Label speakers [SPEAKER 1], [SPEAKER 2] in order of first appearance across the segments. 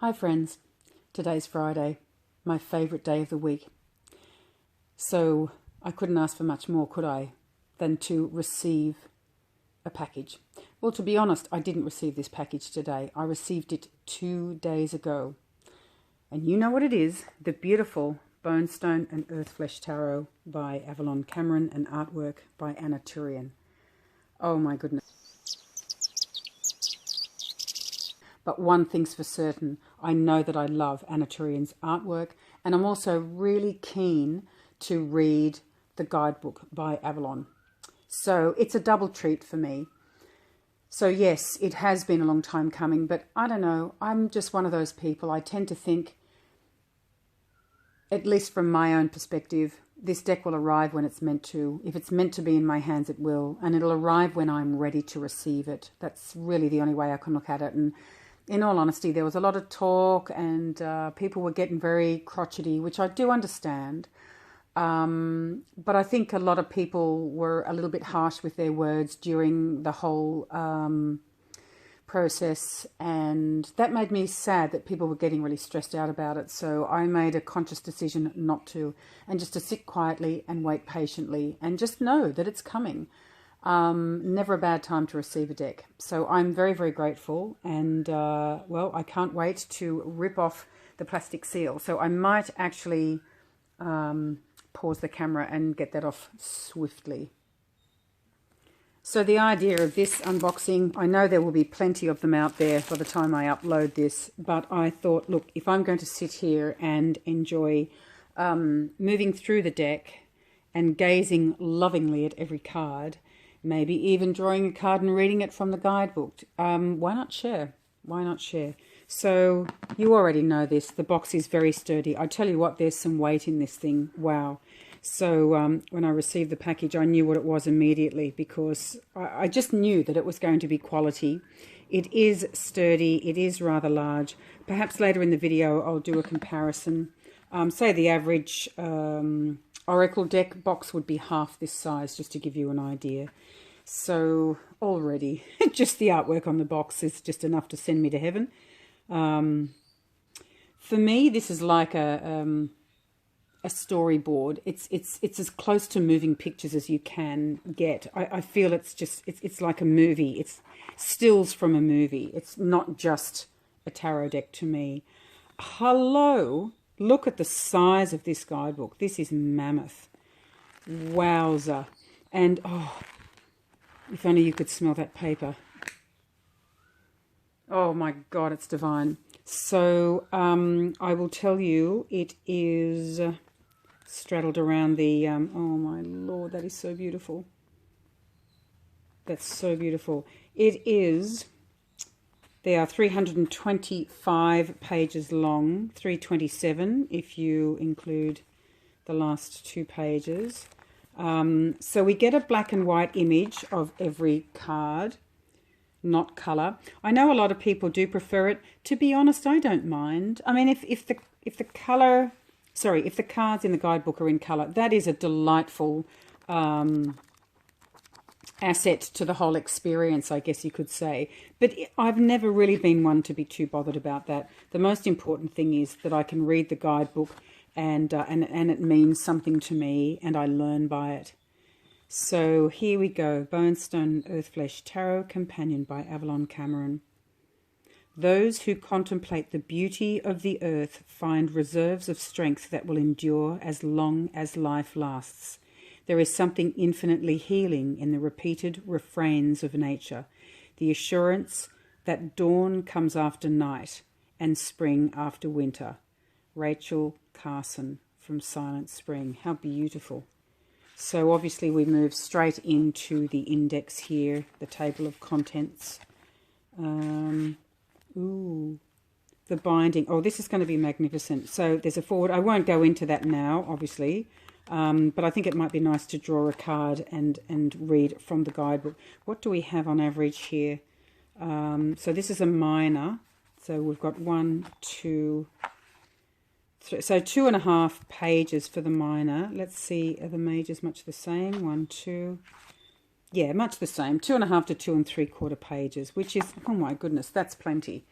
[SPEAKER 1] Hi friends, today's Friday, my favourite day of the week. So I couldn't ask for much more, could I, than to receive a package. Well, to be honest, I didn't receive this package today. I received it 2 days ago. And you know what it is, the beautiful Bonestone and Earthflesh Tarot by Avalon Cameron and artwork by Tourian. Oh my goodness. But one thing's for certain, I know that I love Tourian's artwork, and I'm also really keen to read the guidebook by Avalon. So it's a double treat for me. So yes, it has been a long time coming, but I don't know, I'm just one of those people. I tend to think, at least from my own perspective, this deck will arrive when it's meant to. If it's meant to be in my hands, it will, and it'll arrive when I'm ready to receive it. That's really the only way I can look at it. And in all honesty, there was a lot of talk and people were getting very crotchety, which I do understand. But I think a lot of people were a little bit harsh with their words during the whole process. And that made me sad that people were getting really stressed out about it. So I made a conscious decision not to, and just to sit quietly and wait patiently and just know that it's coming. Never a bad time to receive a deck. So I'm very, very grateful, and well, I can't wait to rip off the plastic seal. So I might actually pause the camera and get that off swiftly. So the idea of this unboxing, I know there will be plenty of them out there by the time I upload this, but I thought, look, if I'm going to sit here and enjoy moving through the deck and gazing lovingly at every card, maybe even drawing a card and reading it from the guidebook. Why not share? Why not share? So you already know this. The box is very sturdy. I tell you what, there's some weight in this thing. Wow. So when I received the package, I knew what it was immediately because I just knew that it was going to be quality. It is sturdy. It is rather large. Perhaps later in the video, I'll do a comparison. Say the average Oracle deck box would be half this size, just to give you an idea. So already, just the artwork on the box is just enough to send me to heaven. For me, this is like a storyboard. It's as close to moving pictures as you can get. I feel it's like a movie. It's stills from a movie. It's not just a tarot deck to me. Hello. Look at the size of this guidebook. This is mammoth. Wowza. And, oh, if only you could smell that paper. Oh, my God, it's divine. So I will tell you, it is straddled around the, oh, my Lord, that is so beautiful. That's so beautiful. It is... They are 325 pages long, 327 if you include the last 2 pages. So we get a black and white image of every card, not colour. I know a lot of people do prefer it. To be honest, I don't mind. I mean, if the cards in the guidebook are in colour, that is a delightful asset to the whole experience, I guess you could say. But I've never really been one to be too bothered about that. The most important thing is that I can read the guidebook and it means something to me and I learn by it. So here we go. Bonestone Earthflesh Tarot, Companion by Avalon Cameron. Those who contemplate the beauty of the earth find reserves of strength that will endure as long as life lasts. There is something infinitely healing in the repeated refrains of nature, the assurance that dawn comes after night and spring after winter. Rachel Carson from Silent Spring. How beautiful. So obviously we move straight into the index here, the table of contents. Ooh, the binding. Oh, this is going to be magnificent. So there's a forward. I won't go into that now, obviously. But I think it might be nice to draw a card and read from the guidebook. What do we have on average here? So this is a minor. So we've got 1, 2, 3. So 2.5 pages for the minor. Let's see, are the majors much the same? 1, 2. Yeah, much the same. 2.5 to 2 3/4 pages, which is, oh my goodness, that's plenty.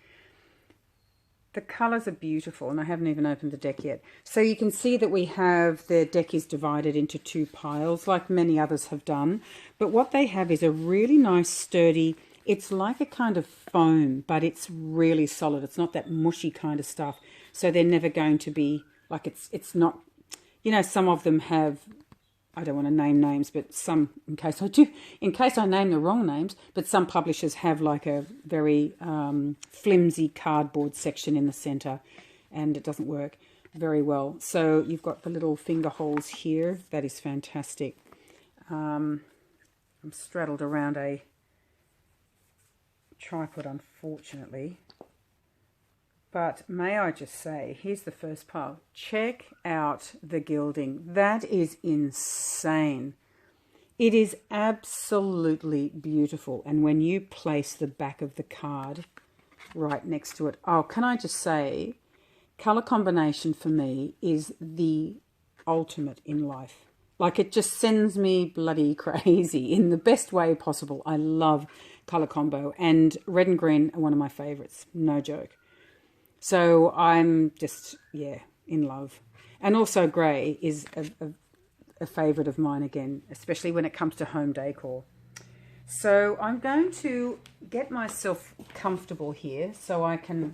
[SPEAKER 1] The colours are beautiful, and I haven't even opened the deck yet. So you can see that we have, the deck is divided into two piles, like many others have done. But what they have is a really nice, sturdy, it's like a kind of foam, but it's really solid. It's not that mushy kind of stuff. So they're never going to be, like it's not, you know, some of them have, I don't want to name names, but some, in case I name the wrong names, but some publishers have like a very flimsy cardboard section in the center, and it doesn't work very well. So you've got the little finger holes here. That is fantastic. I'm straddled around a tripod, unfortunately. But may I just say, here's the first pile. Check out the gilding. That is insane. It is absolutely beautiful. And when you place the back of the card right next to it, oh, can I just say, color combination for me is the ultimate in life. Like, it just sends me bloody crazy in the best way possible. I love color combo, and red and green are one of my favorites. No joke. So I'm just, yeah, in love. And also grey is a favourite of mine again, especially when it comes to home decor. So I'm going to get myself comfortable here so I can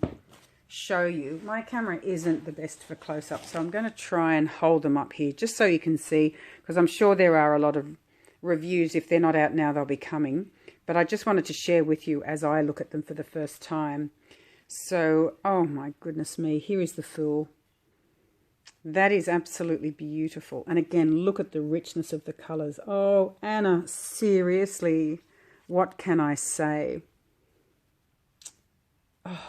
[SPEAKER 1] show you. My camera isn't the best for close-up, so I'm going to try and hold them up here just so you can see, because I'm sure there are a lot of reviews. If they're not out now, they'll be coming. But I just wanted to share with you as I look at them for the first time. So, oh my goodness me, here is the Fool. That is absolutely beautiful. And again, look at the richness of the colours. Oh, Anna, seriously, what can I say? Oh.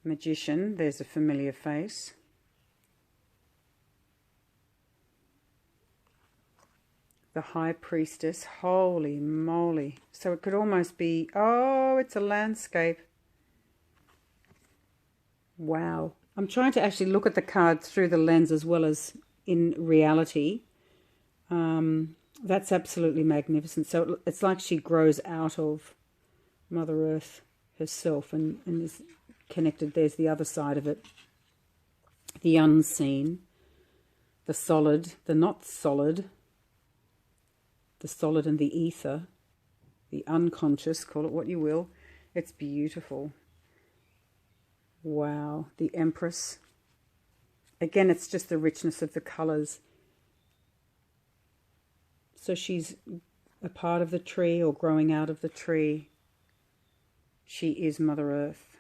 [SPEAKER 1] Magician, there's a familiar face. The High Priestess, holy moly. So it could almost be, oh, it's a landscape. Wow. I'm trying to actually look at the card through the lens as well as in reality. That's absolutely magnificent. So it's like she grows out of Mother Earth herself and is connected. There's the other side of it. The unseen, the solid, the not solid, the solid and the ether, the unconscious, call it what you will. It's beautiful. Wow. The Empress. Again, it's just the richness of the colours. So she's a part of the tree or growing out of the tree. She is Mother Earth.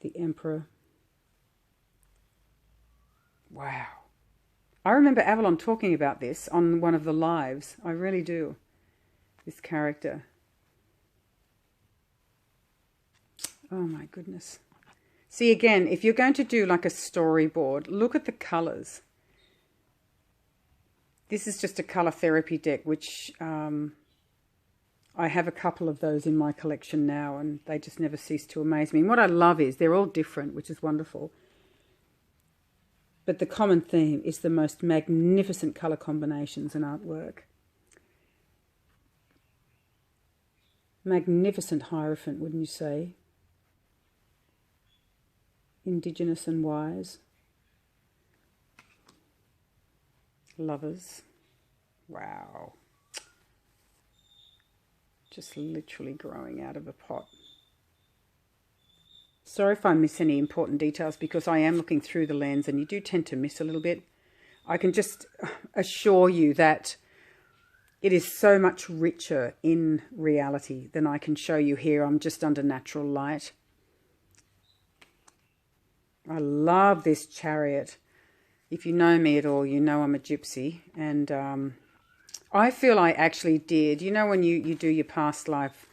[SPEAKER 1] The Emperor. Wow. I remember Avalon talking about this on one of the lives. I really do. This character. Oh my goodness. See, again, if you're going to do like a storyboard, look at the colours. This is just a colour therapy deck, which I have a couple of those in my collection now, and they just never cease to amaze me. And what I love is they're all different, which is wonderful. But the common theme is the most magnificent colour combinations and artwork. Magnificent Hierophant, wouldn't you say? Indigenous and wise. Lovers. Wow. Just literally growing out of a pot. Sorry if I miss any important details, because I am looking through the lens and you do tend to miss a little bit. I can just assure you that it is so much richer in reality than I can show you here. I'm just under natural light. I love this Chariot. If you know me at all, you know I'm a gypsy. And I feel I actually did. You know when you do your past life.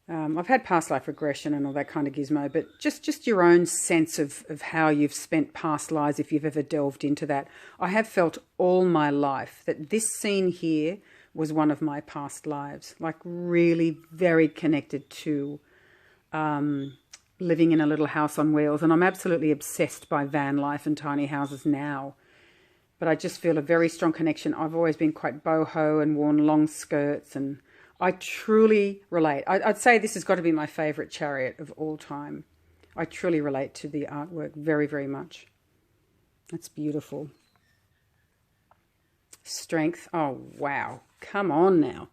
[SPEAKER 1] I've had past life regression and all that kind of gizmo, but just your own sense of how you've spent past lives, if you've ever delved into that. I have felt all my life that this scene here was one of my past lives, like really very connected to living in a little house on wheels. And I'm absolutely obsessed by van life and tiny houses now. but I just feel a very strong connection. I've always been quite boho and worn long skirts, and I truly relate. I'd say this has got to be my favourite Chariot of all time. I truly relate to the artwork very, very much. That's beautiful. Strength. Oh, wow. Come on now.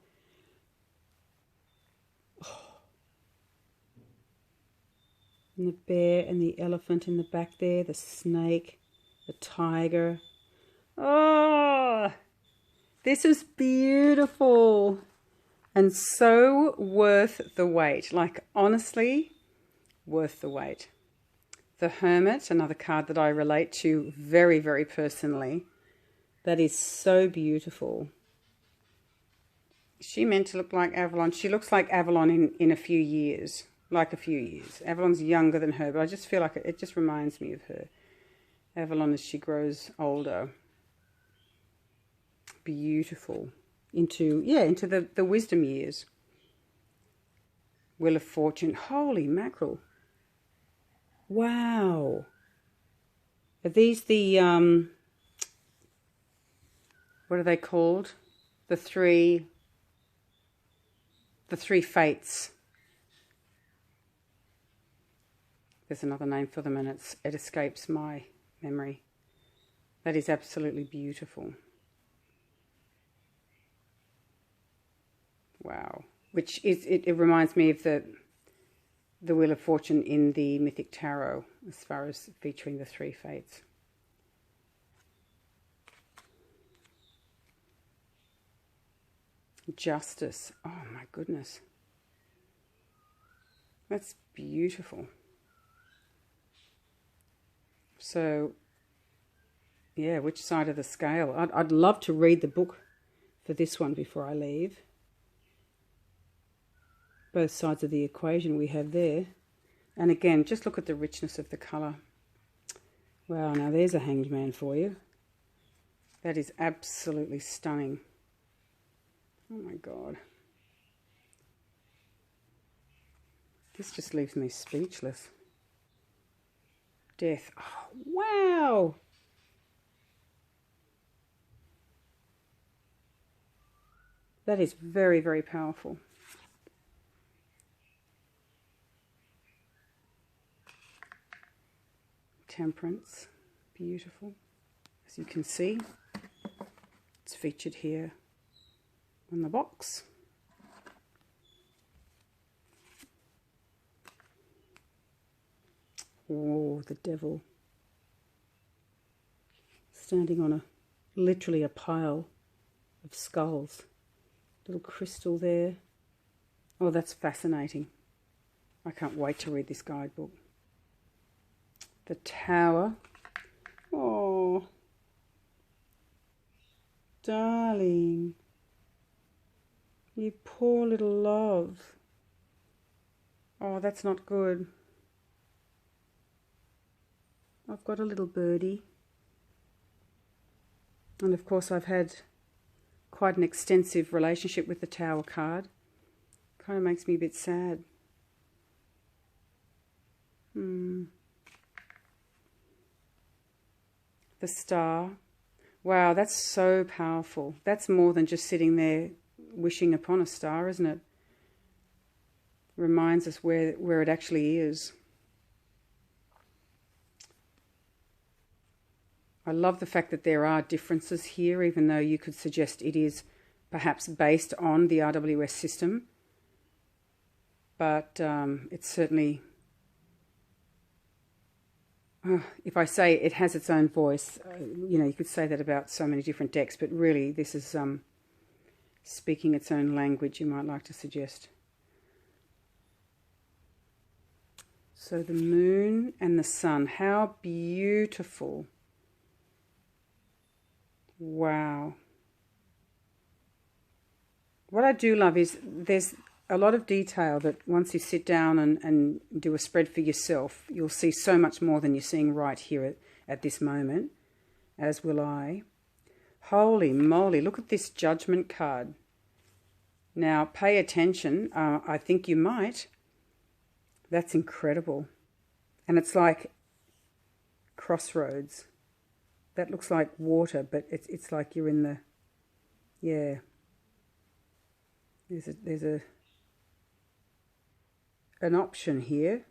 [SPEAKER 1] And the bear and the elephant in the back there, the snake, the tiger. Oh, this is beautiful and so worth the wait. Like, honestly, worth the wait. The Hermit, another card that I relate to very, very personally. That is so beautiful. Is she meant to look like Avalon? She looks like Avalon in a few years. Like a few years. Avalon's younger than her, but I just feel like it just reminds me of her. Avalon as she grows older. Beautiful. Into the wisdom years. Wheel of Fortune. Holy mackerel. Wow. Are these the, what are they called? The three fates. There's another name for them, and it escapes my memory. That is absolutely beautiful. Wow. Which is, it reminds me of the Wheel of Fortune in the Mythic Tarot, as far as featuring the three fates. Justice. Oh my goodness. That's beautiful. So, yeah, which side of the scale? I'd love to read the book for this one before I leave. Both sides of the equation we have there. And again, just look at the richness of the colour. Wow, now there's a Hanged Man for you. That is absolutely stunning. Oh my God. This just leaves me speechless. Death. Oh, wow. That is very, very powerful. Temperance. Beautiful. As you can see, it's featured here on the box. Oh, the Devil. Standing on literally a pile of skulls. Little crystal there. Oh, that's fascinating. I can't wait to read this guidebook. The Tower. Oh, darling. You poor little love. Oh, that's not good. I've got a little birdie. And of course I've had quite an extensive relationship with the Tower card. Kind of makes me a bit sad. The Star. Wow, that's so powerful. That's more than just sitting there wishing upon a star, isn't it? Reminds us where it actually is. I love the fact that there are differences here, even though you could suggest it is perhaps based on the RWS system. But it's certainly, if I say it has its own voice, you know, you could say that about so many different decks, but really this is speaking its own language, you might like to suggest. So the Moon and the Sun, how beautiful. Wow. What I do love is there's a lot of detail that once you sit down and do a spread for yourself, you'll see so much more than you're seeing right here at this moment, as will I. Holy moly, look at this Judgment card. Now, pay attention. I think you might. That's incredible. And it's like crossroads. that looks like water, but it's like you're in the, yeah. There's an option here.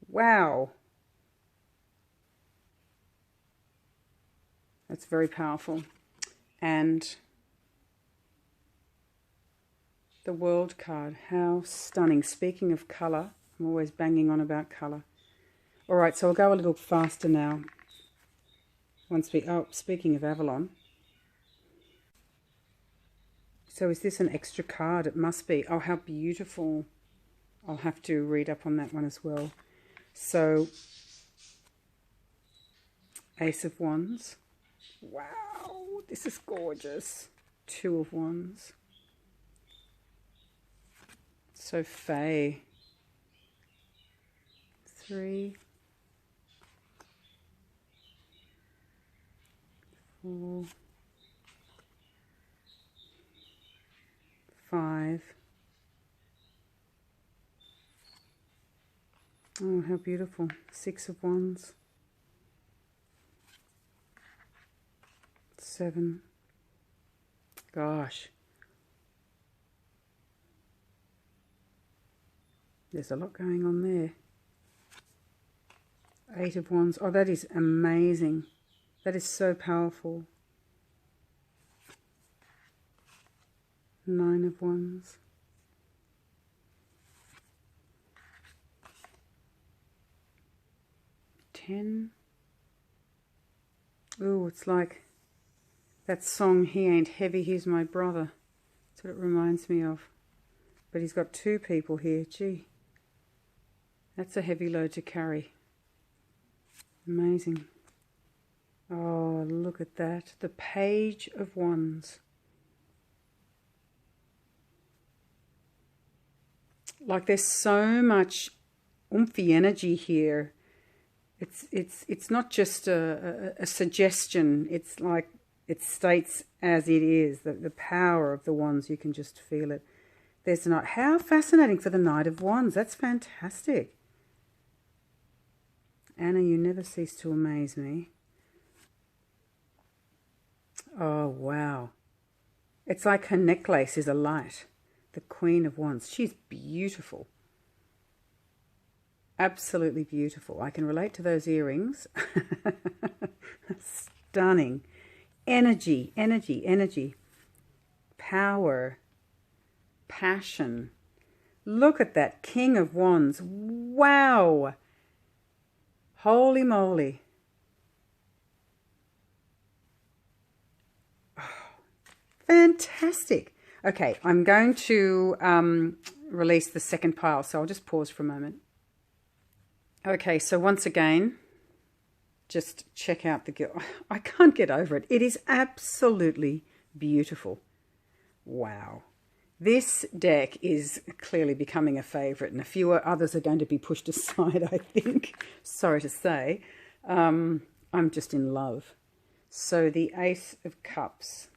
[SPEAKER 1] Wow. That's very powerful. And the World card, how stunning. Speaking of colour, I'm always banging on about colour. All right, so I'll go a little faster now. Speaking of Avalon. So is this an extra card? It must be. Oh, how beautiful. I'll have to read up on that one as well. So, Ace of Wands. Wow, this is gorgeous. Two of Wands. So, Fae. 3, 4, 5. Oh, how beautiful. 6 of Wands. 7. Gosh. There's a lot going on there. 8 of Wands. Oh, that is amazing. That is so powerful. 9 of Wands. 10. Ooh, it's like that song, He Ain't Heavy, He's My Brother. That's what it reminds me of. But he's got 2 people here. Gee, that's a heavy load to carry. Amazing. Oh, look at that. The Page of Wands. Like there's so much oomphy energy here. It's not just a suggestion. It's like it states as it is. The power of the Wands, you can just feel it. There's the Knight. How fascinating for the Knight of Wands. That's fantastic. Anna, you never cease to amaze me. Oh, wow. It's like her necklace is a light. The Queen of Wands. She's beautiful. Absolutely beautiful. I can relate to those earrings. Stunning. Energy, energy, energy. Power. Passion. Look at that King of Wands. Wow. Holy moly. Oh, fantastic. Okay, I'm going to release the second pile, so I'll just pause for a moment. Okay, so once again, just check out the girl. I can't get over it. It is absolutely beautiful. Wow. This deck is clearly becoming a favourite, and a few others are going to be pushed aside, I think. Sorry to say. I'm just in love. So the Ace of Cups.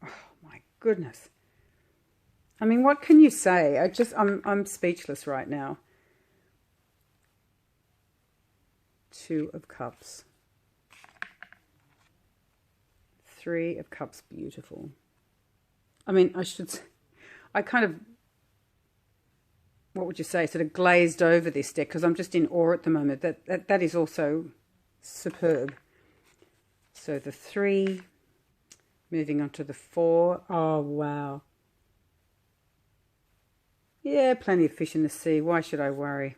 [SPEAKER 1] Oh, my goodness. I mean, what can you say? I'm speechless right now. 2 of Cups. 3 of Cups, beautiful. I mean, I kind of, what would you say, sort of glazed over this deck because I'm just in awe at the moment. That is also superb. So the 3, moving on to the 4. Oh, wow. Yeah, plenty of fish in the sea. Why should I worry?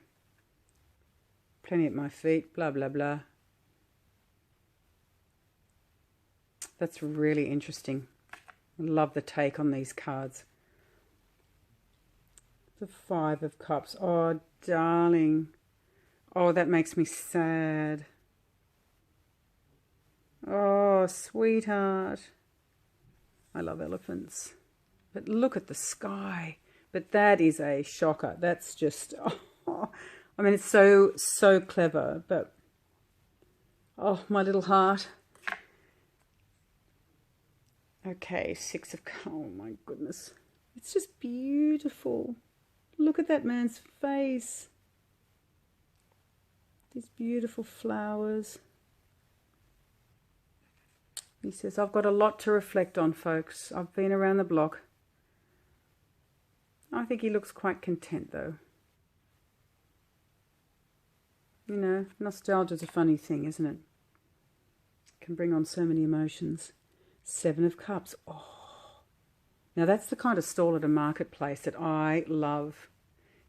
[SPEAKER 1] Plenty at my feet, blah, blah, blah. That's really interesting. I love the take on these cards. The 5 of Cups. Oh, darling. Oh, that makes me sad. Oh, sweetheart. I love elephants. But look at the sky. But that is a shocker. That's just... Oh, I mean, it's so clever, but, oh, my little heart. Okay, 6 of, oh my goodness. It's just beautiful. Look at that man's face. These beautiful flowers. He says, I've got a lot to reflect on, folks. I've been around the block. I think he looks quite content, though. You know, nostalgia's a funny thing, isn't it? It can bring on so many emotions. 7 of Cups. Oh. Now, that's the kind of stall at a marketplace that I love.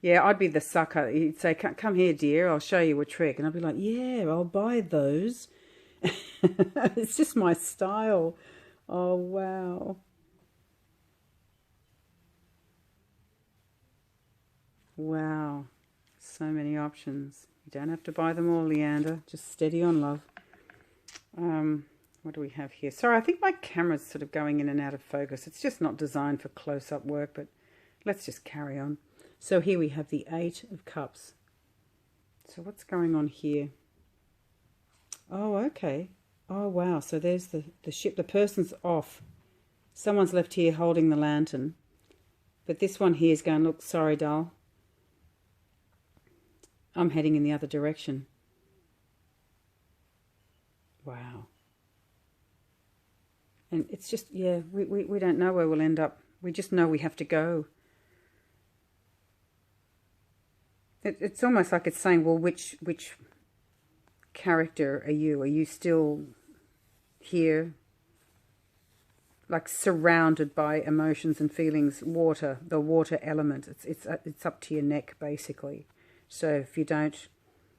[SPEAKER 1] Yeah, I'd be the sucker. He'd say, come here, dear, I'll show you a trick. And I'd be like, yeah, I'll buy those. It's just my style. Oh, wow. Wow. So many options. You don't have to buy them all, Leander. Just steady on, love. What do we have here? Sorry, I think my camera's sort of going in and out of focus. It's just not designed for close-up work, but let's just carry on. So here we have the 8 of Cups. So what's going on here? Oh, okay. Oh, wow. So there's the ship. The person's off. Someone's left here holding the lantern. But this one here is going, look, sorry, doll. I'm heading in the other direction. Wow. And it's just, yeah, we don't know where we'll end up. We just know we have to go. It's almost like it's saying, well, which character are you? Are you still here, like surrounded by emotions and feelings? Water, the water element. It's up to your neck, basically. So if you don't,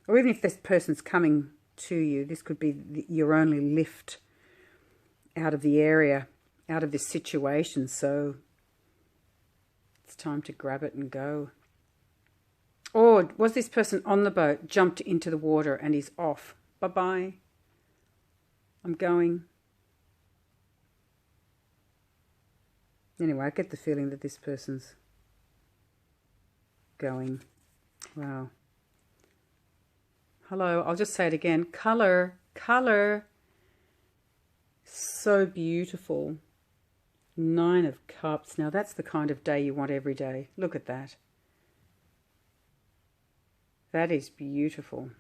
[SPEAKER 1] or even if this person's coming to you, this could be your only lift out of the area, out of this situation. So it's time to grab it and go. Or was this person on the boat, jumped into the water and he's off? Bye-bye. I'm going. Anyway, I get the feeling that this person's going. Wow. Hello, I'll just say it again. Color, color. So beautiful. 9 of Cups. Now that's the kind of day you want every day. Look at that. That is beautiful.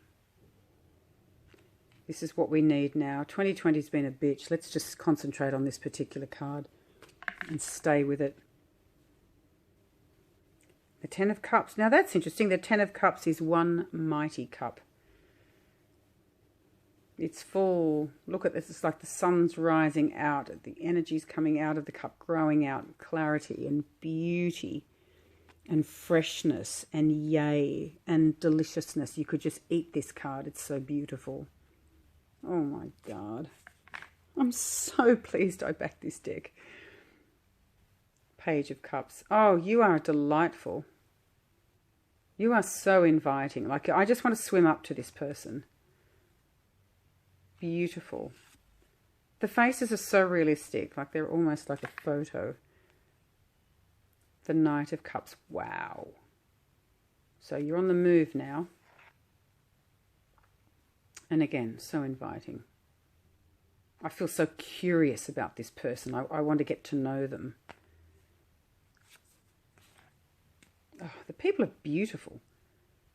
[SPEAKER 1] This is what we need now. 2020's been a bitch. Let's just concentrate on this particular card and stay with it. The 10 of Cups. Now that's interesting. The 10 of Cups is one mighty cup. It's full. Look at this. It's like the sun's rising out. The energy's coming out of the cup, growing out. Clarity and beauty and freshness and yay and deliciousness. You could just eat this card. It's so beautiful. Oh my God. I'm so pleased I backed this deck. Page of Cups. Oh, you are delightful. You are so inviting. Like, I just want to swim up to this person. Beautiful. The faces are so realistic. Like, they're almost like a photo. The Knight of Cups. Wow. So you're on the move now. And again, so inviting. I feel so curious about this person. I want to get to know them. Oh, the people are beautiful.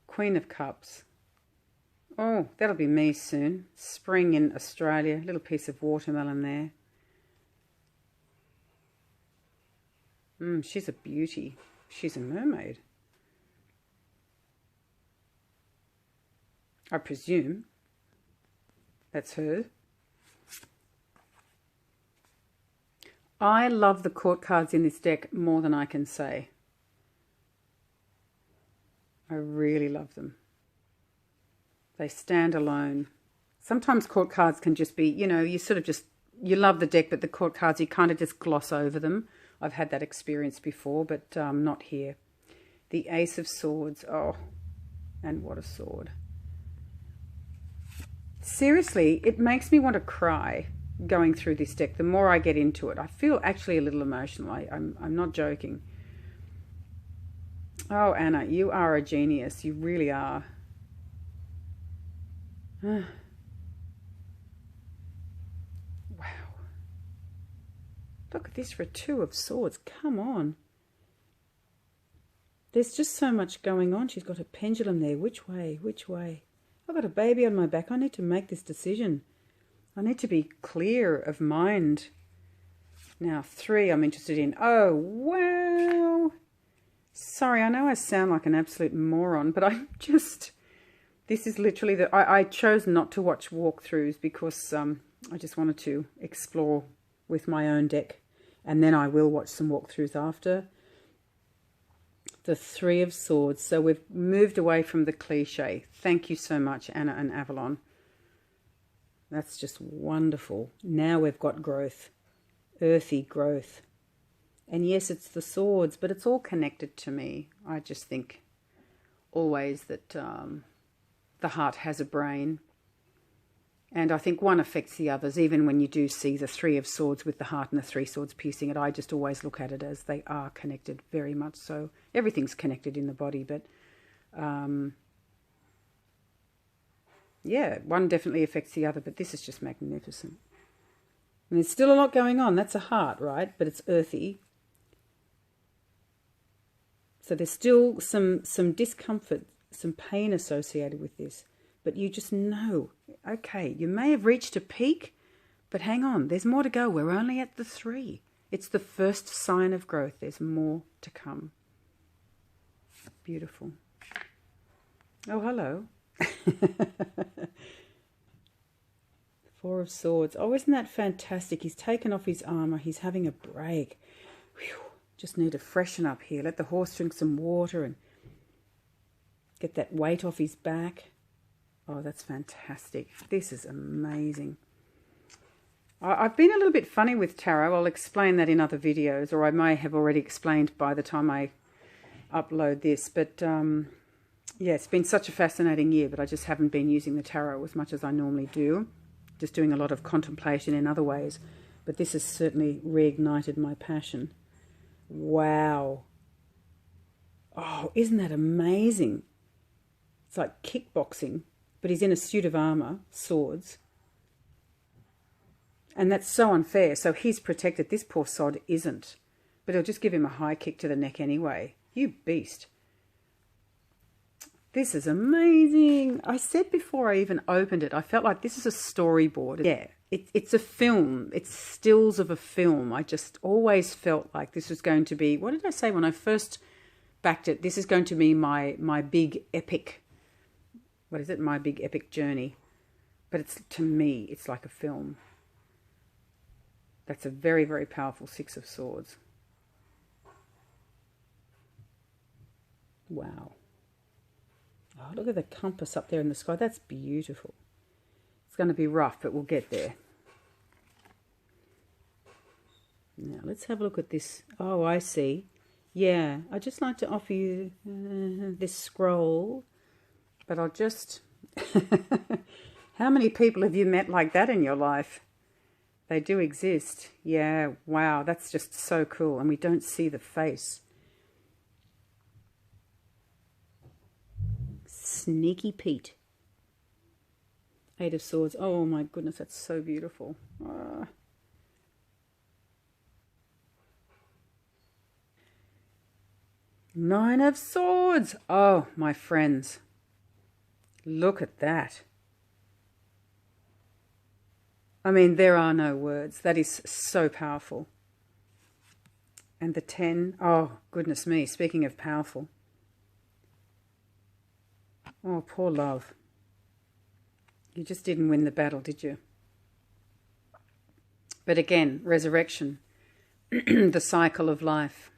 [SPEAKER 1] Queen of Cups. Oh, that'll be me soon. Spring in Australia. Little piece of watermelon there. She's a beauty. She's a mermaid. I presume that's her. I love the court cards in this deck more than I can say. I really love them. They stand alone. Sometimes court cards can just be, you know, you sort of just, you love the deck, but the court cards, you kind of just gloss over them. I've had that experience before, but not here. The Ace of Swords. Oh, and what a sword. Seriously, it makes me want to cry going through this deck. The more I get into it, I feel actually a little emotional. I'm not joking. Oh, Anna, you are a genius. You really are. Wow. Look at this for a 2 of Swords. Come on. There's just so much going on. She's got a pendulum there. Which way? Which way? I've got a baby on my back. I need to make this decision. I need to be clear of mind. Now, 3 I'm interested in. Oh, wow. Sorry, I know I sound like an absolute moron, but I'm just... This is literally the... I chose not to watch walkthroughs because I just wanted to explore with my own deck. And then I will watch some walkthroughs after. The 3 of Swords. So we've moved away from the cliche. Thank you so much, Anna and Avalon. That's just wonderful. Now we've got growth. Earthy growth. And yes, it's the swords, but it's all connected to me. I just think always that the heart has a brain. And I think one affects the others. Even when you do see the 3 of Swords with the heart and the 3 swords piercing it, I just always look at it as they are connected, very much so. Everything's connected in the body, but yeah, one definitely affects the other, but this is just magnificent. And there's still a lot going on. That's a heart, right? But it's earthy. So there's still some discomfort, some pain associated with this. But you just know, okay, you may have reached a peak, but hang on, there's more to go. We're only at the 3. It's the first sign of growth. There's more to come. Beautiful. Oh, hello. 4 of Swords. Oh, isn't that fantastic? He's taken off his armor. He's having a break. Whew. Just need to freshen up here. Let the horse drink some water and get that weight off his back. Oh, that's fantastic. This is amazing. I've been a little bit funny with tarot. I'll explain that in other videos, or I may have already explained by the time I upload this. But yeah, it's been such a fascinating year, but I just haven't been using the tarot as much as I normally do. Just doing a lot of contemplation in other ways. But this has certainly reignited my passion. Wow. Oh, isn't that amazing? It's like kickboxing. But he's in a suit of armour, swords. And that's so unfair. So he's protected. This poor sod isn't. But he'll just give him a high kick to the neck anyway. You beast. This is amazing. I said before I even opened it, I felt like this is a storyboard. Yeah, it's a film. It's stills of a film. I just always felt like this was going to be... What did I say when I first backed it? This is going to be my big epic... What is it? My big epic journey. But it's, to me, it's like a film. That's a very, very powerful 6 of Swords. Wow. Oh, look at the compass up there in the sky. That's beautiful. It's going to be rough, but we'll get there. Now, let's have a look at this. Oh, I see. Yeah, I'd just like to offer you this scroll. But I'll just... How many people have you met like that in your life? They do exist. Yeah, wow, that's just so cool. And we don't see the face. Sneaky Pete. 8 of Swords. Oh my goodness, that's so beautiful. Ah. Nine of Swords. Oh, my friends. Look at that. I mean, there are no words. That is so powerful. And the 10. Oh, goodness me. Speaking of powerful. Oh, poor love. You just didn't win the battle, did you? But again, resurrection. The cycle of life.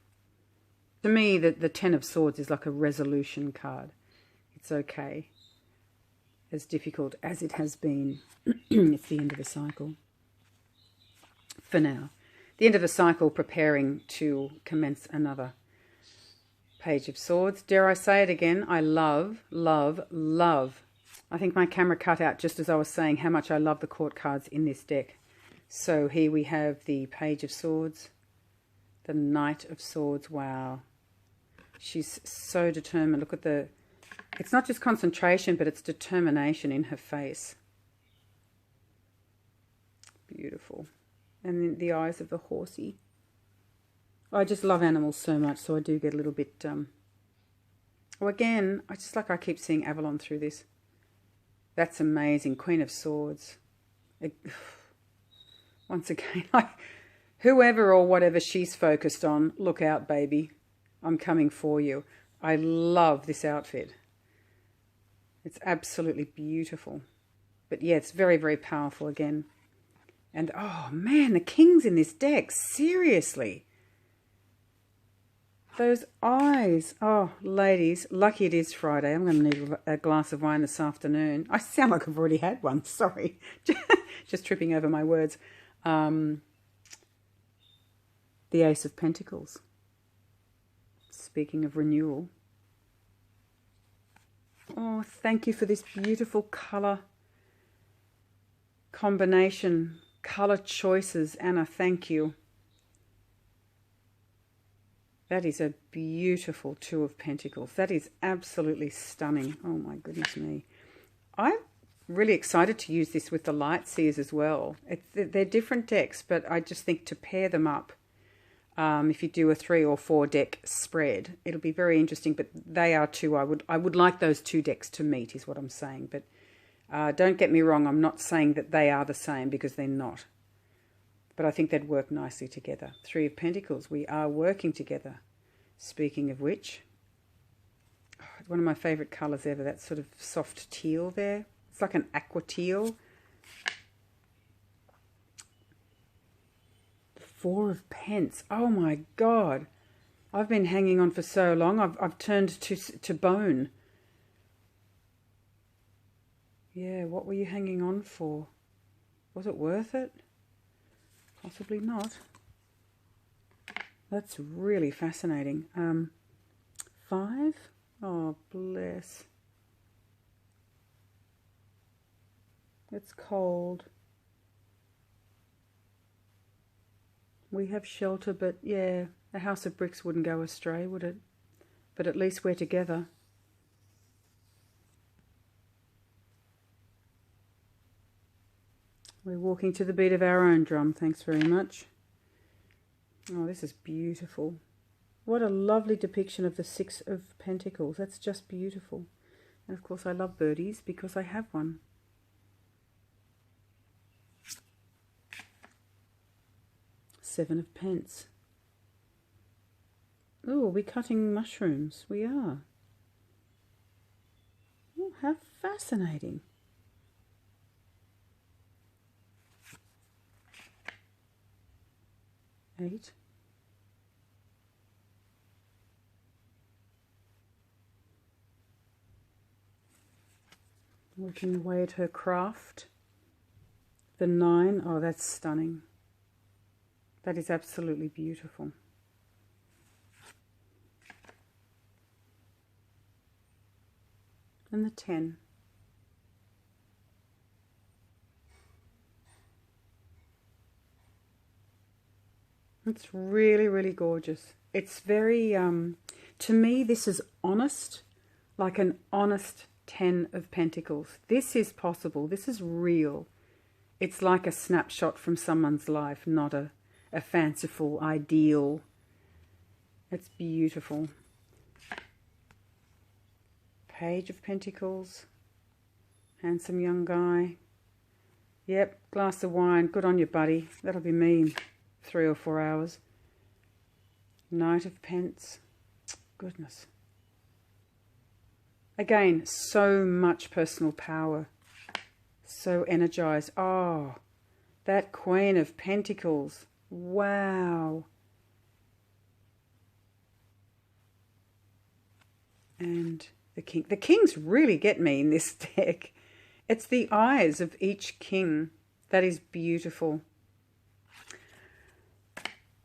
[SPEAKER 1] To me, the 10 of Swords is like a resolution card. It's okay. As difficult as it has been, it's the end of a cycle. For now. The end of a cycle, preparing to commence another. Page of Swords. Dare I say it again? I love, love, love. I think my camera cut out just as I was saying how much I love the court cards in this deck. So here we have the Page of Swords. The Knight of Swords. Wow. She's so determined. Look at the... It's not just concentration, but it's determination in her face. Beautiful. And then the eyes of the horsey. I just love animals so much, so I do get a little bit... Oh, again, I keep seeing Avalon through this. That's amazing. Queen of Swords. Once again, whoever or whatever she's focused on, look out, baby. I'm coming for you. I love this outfit. It's absolutely beautiful. But yeah, it's very, very powerful again. And oh man, the king's in this deck. Seriously. Those eyes. Oh, ladies, lucky it is Friday. I'm going to need a glass of wine this afternoon. I sound like I've already had one. Sorry. Just tripping over my words. The Ace of Pentacles. Speaking of renewal. Oh, thank you for this beautiful colour combination. Colour choices. Anna, thank you. That is a beautiful Two of Pentacles. That is absolutely stunning. Oh my goodness me. I'm really excited to use this with the Light Seers as well. They're different decks, but I just think to pair them up, if you do a 3 or 4 deck spread, it'll be very interesting. But they are two. I would like those two decks to meet is what I'm saying. But don't get me wrong. I'm not saying that they are the same because they're not. But I think they'd work nicely together. 3 of Pentacles, we are working together. Speaking of which, one of my favourite colours ever, that sort of soft teal there. It's like an aqua teal. The 4 of Pence, oh my God. I've been hanging on for so long, I've turned to bone. Yeah, what were you hanging on for? Was it worth it? Possibly not. That's really fascinating. 5? Oh, bless. It's cold. We have shelter, but yeah, a house of bricks wouldn't go astray, would it? But at least we're together. We're walking to the beat of our own drum, thanks very much. Oh, this is beautiful. What a lovely depiction of the 6 of Pentacles. That's just beautiful. And of course I love birdies because I have one. Seven of Pence. Oh, we're cutting mushrooms. We are. Oh, how fascinating. 8. Working away at her craft. The 9. Oh, that's stunning. That is absolutely beautiful. And the 10. It's really, really gorgeous. It's very, to me, this is honest, like an honest 10 of Pentacles. This is possible. This is real. It's like a snapshot from someone's life, not a fanciful ideal. It's beautiful. Page of Pentacles. Handsome young guy. Yep, glass of wine. Good on you, buddy. That'll be me in 3 or 4 hours. Knight of Pence. Goodness. Again, so much personal power. So energized. Oh, that Queen of Pentacles. Wow. And the King. The Kings really get me in this deck. It's the eyes of each king. That is beautiful.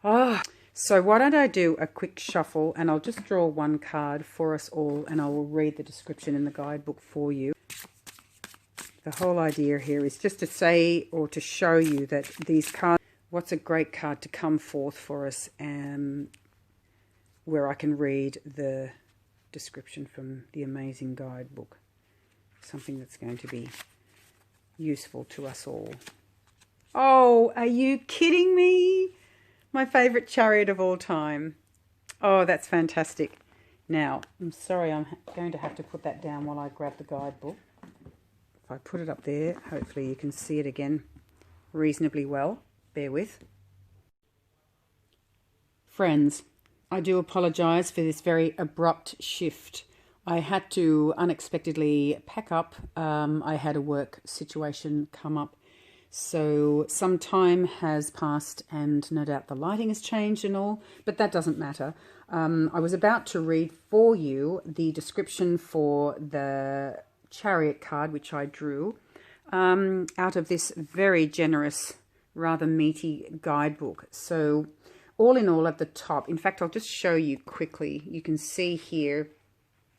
[SPEAKER 1] Ah, so why don't I do a quick shuffle and I'll just draw one card for us all and I will read the description in the guidebook for you. The whole idea here is just to say or to show you that these cards, what's a great card to come forth for us, where I can read the description from the amazing guidebook. Something that's going to be useful to us all. Oh, are you kidding me? My favourite chariot of all time. Oh, that's fantastic. Now, I'm sorry, I'm going to have to put that down while I grab the guidebook. If I put it up there, hopefully you can see it again. reasonably well. Bear with. Friends, I do apologise for this very abrupt shift. I had to unexpectedly pack up. I had a work situation come up. So some time has passed and no doubt the lighting has changed and all, but that doesn't matter. I was about to read for you the description for the Chariot card, which I drew out of this very generous, rather meaty guidebook. So all in all, at the top, in fact, I'll just show you quickly. You can see here,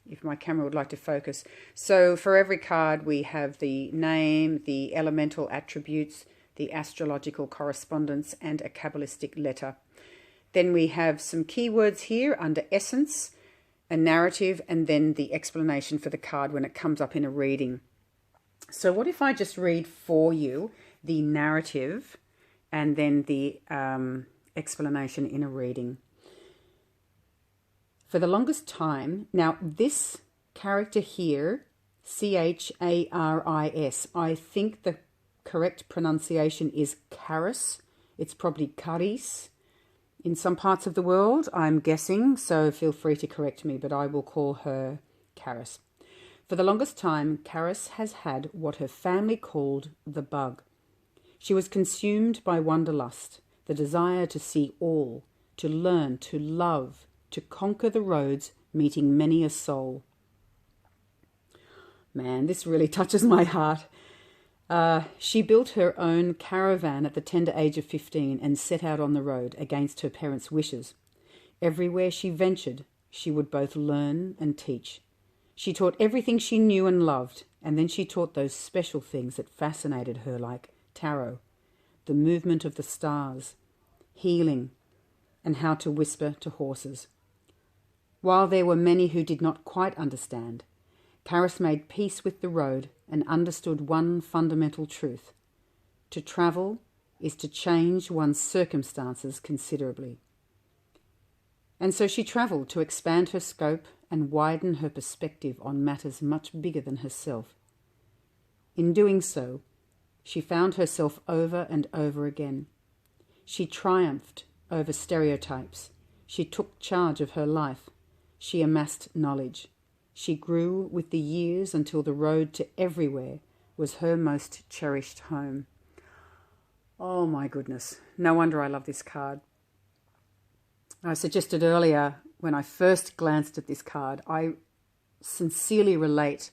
[SPEAKER 1] if my camera would like to focus. So for every card, we have the name, the elemental attributes, the astrological correspondence, and a Kabbalistic letter. Then we have some keywords here under essence, a narrative, and then the explanation for the card when it comes up in a reading. So what if I just read for you the narrative and then the explanation in a reading? For the longest time, now this character here, Charis, I think the correct pronunciation is Charis. It's probably Charis in some parts of the world, I'm guessing, so feel free to correct me, but I will call her Charis. For the longest time, Charis has had what her family called the bug. She was consumed by wanderlust, the desire to see all, to learn, to love, to conquer the roads, meeting many a soul. Man, this really touches my heart. She built her own caravan at the tender age of 15 and set out on the road against her parents' wishes. Everywhere she ventured, she would both learn and teach. She taught everything she knew and loved, and then she taught those special things that fascinated her, like tarot, the movement of the stars, healing, and how to whisper to horses. While there were many who did not quite understand, Charis made peace with the road and understood one fundamental truth. To travel is to change one's circumstances considerably. And so she travelled to expand her scope and widen her perspective on matters much bigger than herself. In doing so, she found herself over and over again. She triumphed over stereotypes. She took charge of her life. She amassed knowledge. She grew with the years until the road to everywhere was her most cherished home. Oh my goodness, no wonder I love this card. I suggested earlier when I first glanced at this card, I sincerely relate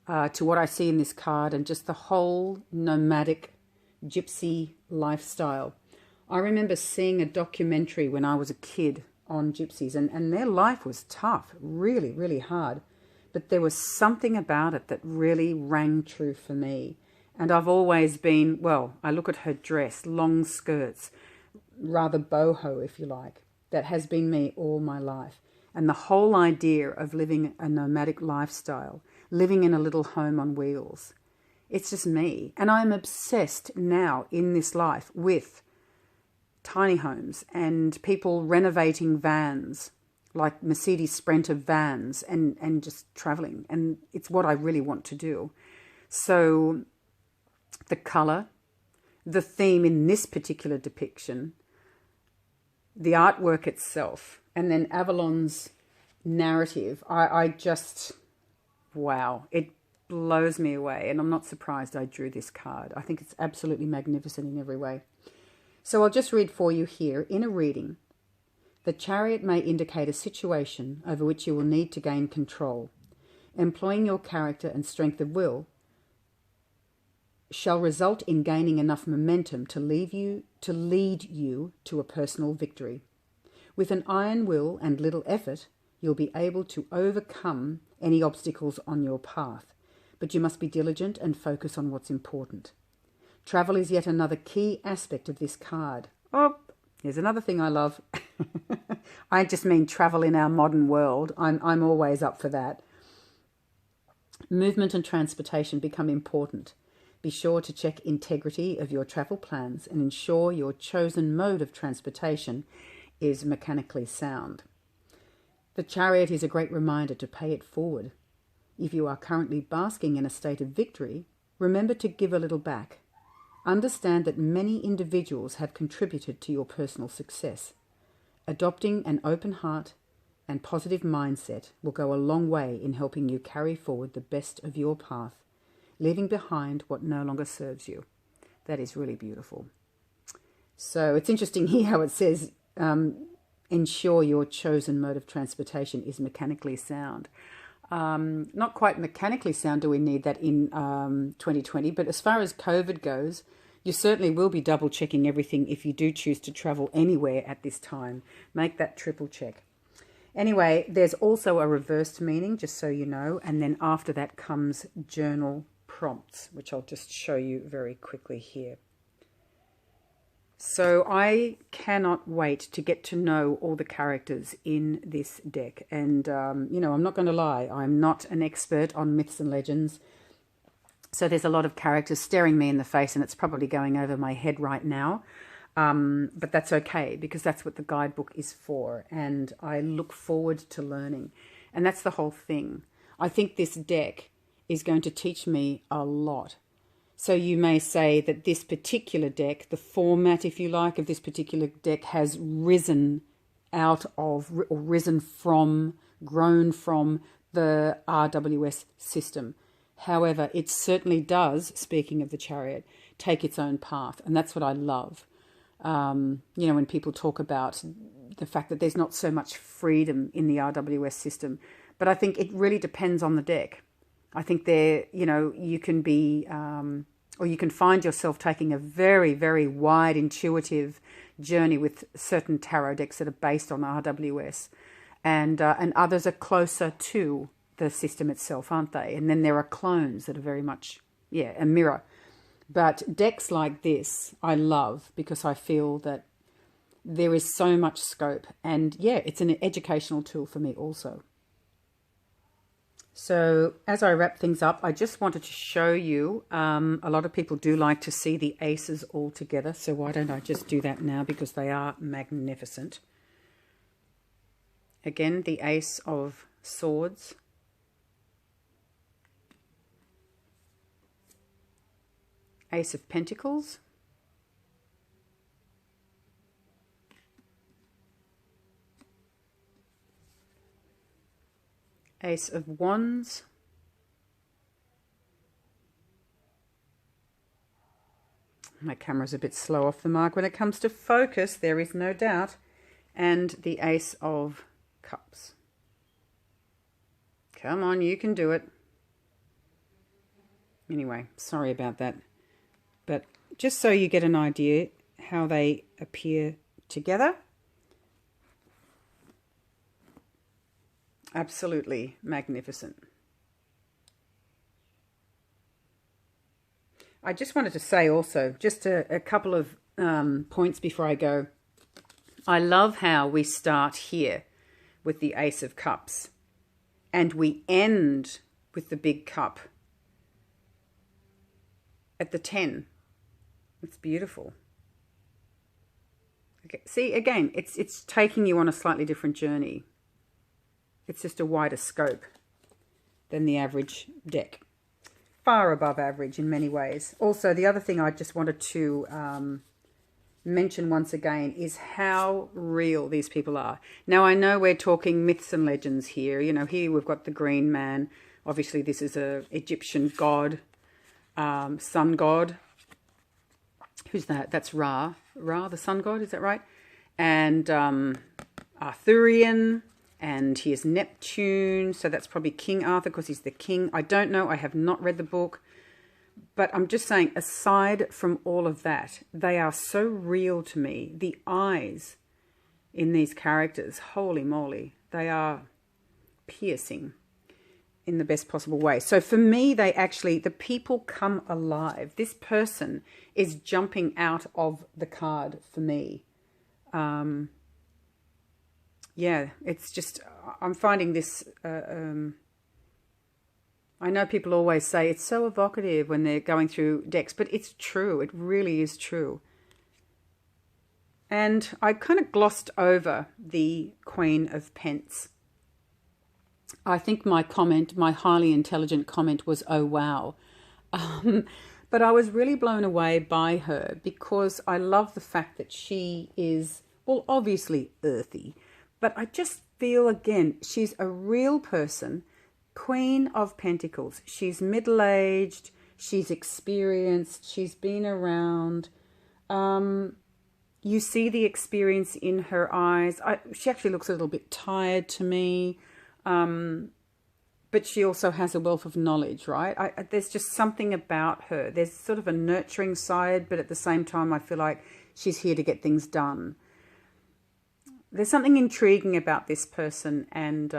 [SPEAKER 1] to what I see in this card and just the whole nomadic gypsy lifestyle. I remember seeing a documentary when I was a kid on gypsies, and their life was tough, really, really hard. But there was something about it that really rang true for me. And I've always been, well, I look at her dress, long skirts, rather boho, if you like. That has been me all my life. And the whole idea of living a nomadic lifestyle, living in a little home on wheels, it's just me. And I'm obsessed now in this life with tiny homes and people renovating vans, like Mercedes Sprinter vans, and just traveling. And it's what I really want to do. So the color, the theme in this particular depiction, the artwork itself, and then Avalon's narrative, I just, wow, it blows me away. And I'm not surprised I drew this card. I think it's absolutely magnificent in every way. So I'll just read for you here in a reading. The Chariot may indicate a situation over which you will need to gain control. Employing your character and strength of will shall result in gaining enough momentum to lead you to a personal victory. With an iron will and little effort, you'll be able to overcome any obstacles on your path, but you must be diligent and focus on what's important. Travel is yet another key aspect of this card. Oh, here's another thing I love. I just mean travel in our modern world. I'm always up for that. Movement and transportation become important. Be sure to check integrity of your travel plans and ensure your chosen mode of transportation is mechanically sound. The Chariot is a great reminder to pay it forward. If you are currently basking in a state of victory, remember to give a little back. Understand that many individuals have contributed to your personal success. Adopting an open heart and positive mindset will go a long way in helping you carry forward the best of your path, leaving behind what no longer serves you. That is really beautiful. So it's interesting here how it says, ensure your chosen mode of transportation is mechanically sound. Not quite mechanically sound do we need that in 2020, but as far as COVID goes, you certainly will be double checking everything if you do choose to travel anywhere at this time. Make that triple check. Anyway, there's also a reversed meaning, just so you know, and then after that comes journal prompts, which I'll just show you very quickly here. So I cannot wait to get to know all the characters in this deck. And, you know, I'm not going to lie. I'm not an expert on myths and legends. So there's a lot of characters staring me in the face and it's probably going over my head right now. But that's okay because that's what the guidebook is for. And I look forward to learning. And that's the whole thing. I think this deck is going to teach me a lot. So you may say that this particular deck, the format, if you like, of this particular deck has risen out of, or risen from, grown from the RWS system. However, it certainly does, speaking of the Chariot, take its own path. And that's what I love. You know, when people talk about the fact that there's not so much freedom in the RWS system. But I think it really depends on the deck. I think there, you know, you can be, or you can find yourself taking a very, very wide, intuitive journey with certain tarot decks that are based on RWS. And others are closer to the system itself, aren't they? And then there are clones that are very much, yeah, a mirror. But decks like this, I love because I feel that there is so much scope. And yeah, it's an educational tool for me also. So as I wrap things up, I just wanted to show you, a lot of people do like to see the aces all together. So why don't I just do that now because they are magnificent. Again, the Ace of Swords. Ace of Pentacles. Ace of Wands. My camera's a bit slow off the mark when it comes to focus, there is no doubt. And the Ace of Cups. Come on, you can do it. Anyway, sorry about that. But just so you get an idea how they appear together. Absolutely magnificent. I just wanted to say also, just a couple of points before I go. I love how we start here with the Ace of Cups and we end with the big cup at the 10. It's beautiful. Okay. See, again, it's taking you on a slightly different journey. It's just a wider scope than the average deck. Far above average in many ways. Also, the other thing I just wanted to mention once again is how real these people are. Now, I know we're talking myths and legends here. You know, here we've got the green man. Obviously, this is a Egyptian god, sun god. Who's that? That's Ra. Ra, the sun god, is that right? And Arthurian. And he is Neptune, so that's probably King Arthur because he's the king. I don't know, I have not read the book. But I'm just saying, aside from all of that, they are so real to me. The eyes in these characters, holy moly, they are piercing in the best possible way. So for me, they actually, the people come alive. This person is jumping out of the card for me. Yeah, it's just, I'm finding this, I know people always say it's so evocative when they're going through decks, but it's true. It really is true. And I kind of glossed over the Queen of Pence. I think my comment, my highly intelligent comment was, oh, wow. But But I was really blown away by her because I love the fact that she is, well, obviously earthy, but I just feel, again, she's a real person, Queen of Pentacles. She's middle-aged, she's experienced, she's been around. You see the experience in her eyes. She actually looks a little bit tired to me, but she also has a wealth of knowledge, right? There's just something about her. There's sort of a nurturing side, but at the same time, I feel like she's here to get things done. There's something intriguing about this person, and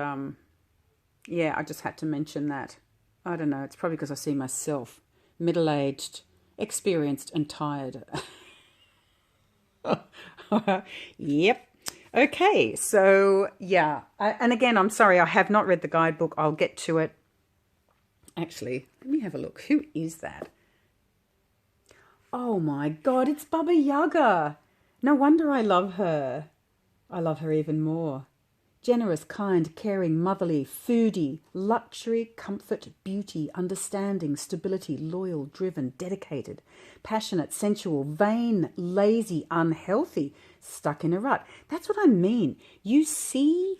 [SPEAKER 1] yeah, I just had to mention that. I don't know, it's probably because I see myself middle-aged, experienced, and tired. Yep. Okay, so yeah, and again, I'm sorry, I have not read the guidebook. I'll get to it. Actually, let me have a look. Who is that? Oh my God, it's Baba Yaga. No wonder I love her. I love her even more. Generous, kind, caring, motherly, foodie, luxury, comfort, beauty, understanding, stability, loyal, driven, dedicated, passionate, sensual, vain, lazy, unhealthy, stuck in a rut. That's what I mean. You see,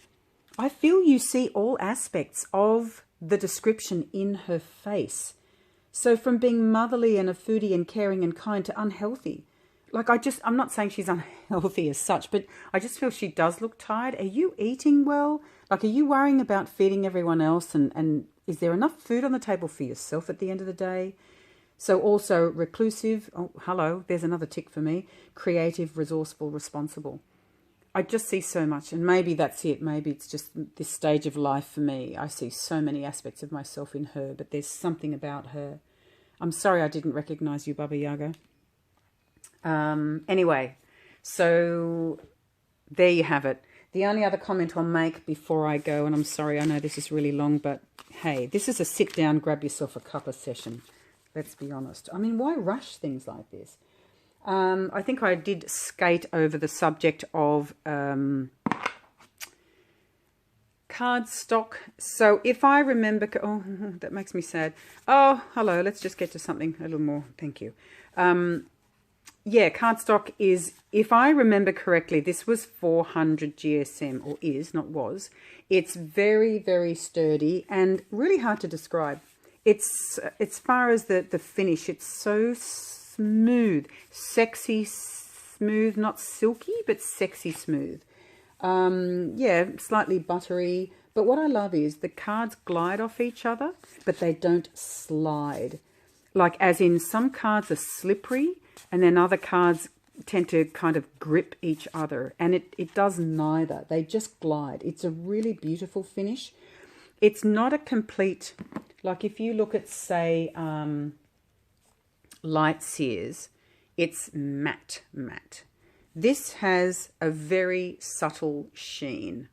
[SPEAKER 1] I feel you see all aspects of the description in her face. So from being motherly and a foodie and caring and kind to unhealthy. Like I'm not saying she's unhealthy as such, but I just feel she does look tired. Are you eating well? Like, are you worrying about feeding everyone else? And is there enough food on the table for yourself at the end of the day? So also reclusive. Oh, hello. There's another tick for me. Creative, resourceful, responsible. I just see so much, and maybe that's it. Maybe it's just this stage of life for me. I see so many aspects of myself in her, but there's something about her. I'm sorry I didn't recognize you, Baba Yaga. Anyway, so there you have it. The only other comment I'll make before I go, and I'm sorry, I know this is really long, but hey, this is a sit down, grab yourself a cuppa session. Let's be honest. I mean, why rush things like this? I think I did skate over the subject of cardstock. So if I remember, oh, that makes me sad. Oh, hello. Let's just get to something a little more. Thank you. Yeah, cardstock is, if I remember correctly, this was 400 GSM, or is, not was. It's very, very sturdy and really hard to describe. It's, as far as the finish, it's so smooth, sexy smooth, not silky, but sexy smooth. Yeah, slightly buttery. But what I love is the cards glide off each other, but they don't slide. Like, as in, some cards are slippery, and then other cards tend to kind of grip each other. And it does neither. They just glide. It's a really beautiful finish. It's not a complete, like if you look at, say, Light Sears, it's matte. This has a very subtle sheen.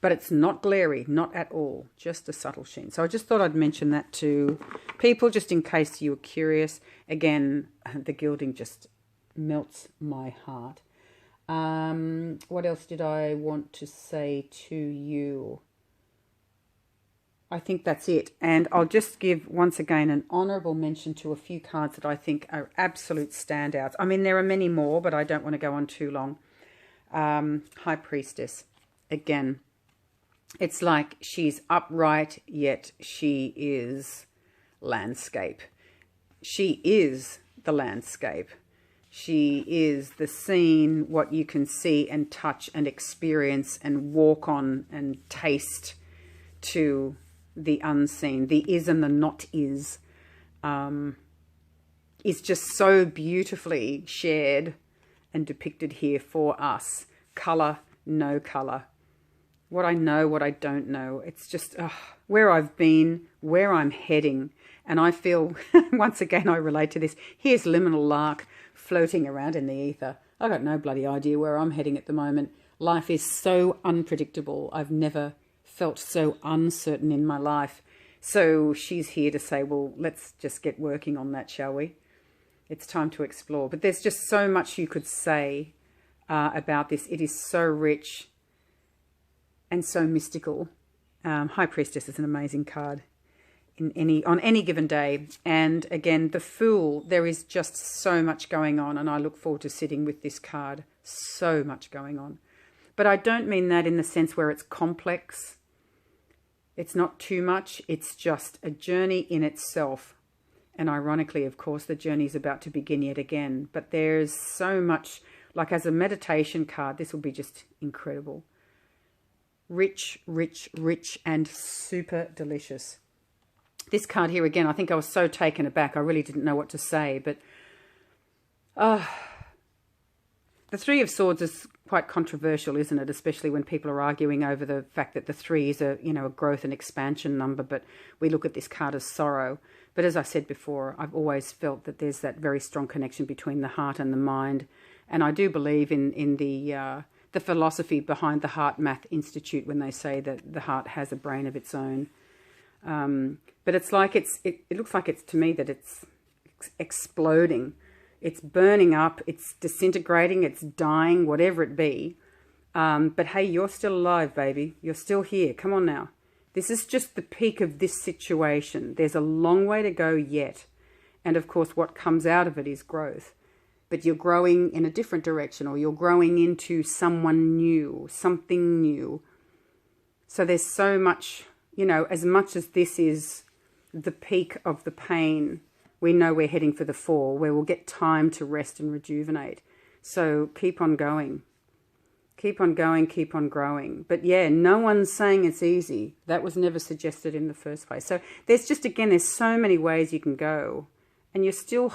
[SPEAKER 1] But it's not glary, not at all, just a subtle sheen. So I just thought I'd mention that to people, just in case you were curious. Again, the gilding just melts my heart. What else did I want to say to you? I think that's it. And I'll just give, once again, an honourable mention to a few cards that I think are absolute standouts. I mean, there are many more, but I don't want to go on too long. High Priestess, again. It's like she's upright, yet she is landscape. She is the landscape. She is the scene, what you can see and touch and experience and walk on and taste, to the unseen. The is and the not is just so beautifully shared and depicted here for us. Colour, no colour. What I know, what I don't know. It's just where I've been, where I'm heading. And I feel, once again, I relate to this. Here's liminal lark floating around in the ether. I've got no bloody idea where I'm heading at the moment. Life is so unpredictable. I've never felt so uncertain in my life. So she's here to say, well, let's just get working on that, shall we? It's time to explore. But there's just so much you could say about this. It is so rich and so mystical. High Priestess is an amazing card. on any given day. And again, the Fool, there is just so much going on, and I look forward to sitting with this card. So much going on. But I don't mean that in the sense where it's complex. It's not too much. It's just a journey in itself. And ironically, of course, the journey is about to begin yet again. But there's so much, like as a meditation card, this will be just incredible. Rich, rich, rich, and super delicious. This card here, again, I think I was so taken aback. I really didn't know what to say. But the Three of Swords is quite controversial, isn't it? Especially when people are arguing over the fact that the 3 is a growth and expansion number. But we look at this card as sorrow. But as I said before, I've always felt that there's that very strong connection between the heart and the mind. And I do believe in the philosophy behind the Heart Math Institute when they say that the heart has a brain of its own. But it's like it looks like it's, to me, that it's exploding. It's burning up, it's disintegrating, it's dying, whatever it be. But hey, you're still alive, baby. You're still here. Come on now. This is just the peak of this situation. There's a long way to go yet. And of course, what comes out of it is growth. But you're growing in a different direction, or you're growing into someone new, something new. So there's so much, as much as this is the peak of the pain, we know we're heading for the 4, where we'll get time to rest and rejuvenate. So keep on going. Keep on going, keep on growing. But yeah, no one's saying it's easy. That was never suggested in the first place. So there's just, again, there's so many ways you can go. And you're still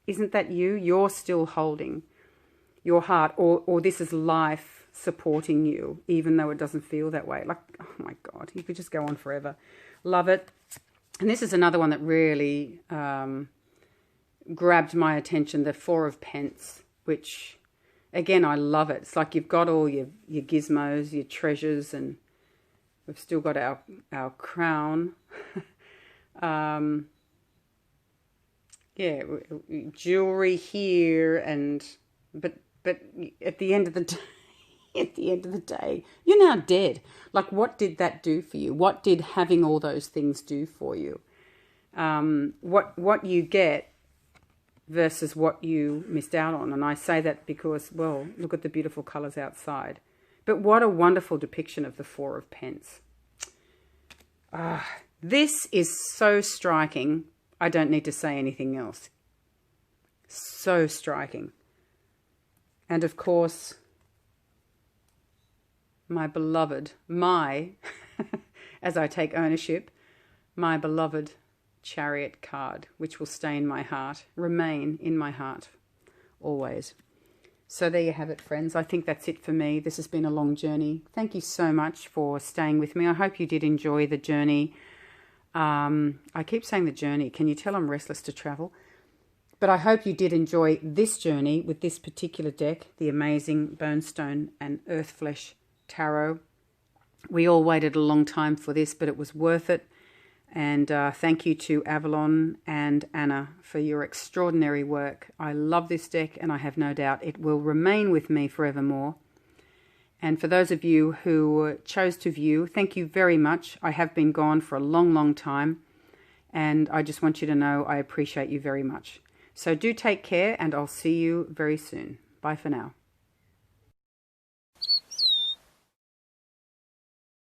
[SPEAKER 1] isn't that you? You're still holding your heart, or this is life supporting you, even though it doesn't feel that way. Like, oh my God, you could just go on forever. Love it. And this is another one that really grabbed my attention, the 4 of Pence, which, again, I love it. It's like you've got all your gizmos, your treasures, and we've still got our crown. Yeah, jewelry here, but at the end of the day, you're now dead. Like, what did that do for you? What did having all those things do for you? What you get versus what you missed out on. And I say that because, well, look at the beautiful colours outside. But what a wonderful depiction of the 4 of Pence. This is so striking. I don't need to say anything else. So striking. And of course, my beloved, as I take ownership, my beloved Chariot card, which will stay in my heart, remain in my heart, always. So there you have it, friends. I think that's it for me. This has been a long journey. Thank you so much for staying with me. I hope you did enjoy the journey. I keep saying the journey. Can you tell I'm restless to travel? But I hope you did enjoy this journey with this particular deck, the amazing Bonestone and Earthflesh Tarot. We all waited a long time for this, but it was worth it. And thank you to Avalon and Anna for your extraordinary work. I love this deck, and I have no doubt it will remain with me forevermore. And for those of you who chose to view, thank you very much. I have been gone for a long, long time, and I just want you to know I appreciate you very much. So do take care, and I'll see you very soon. Bye for now.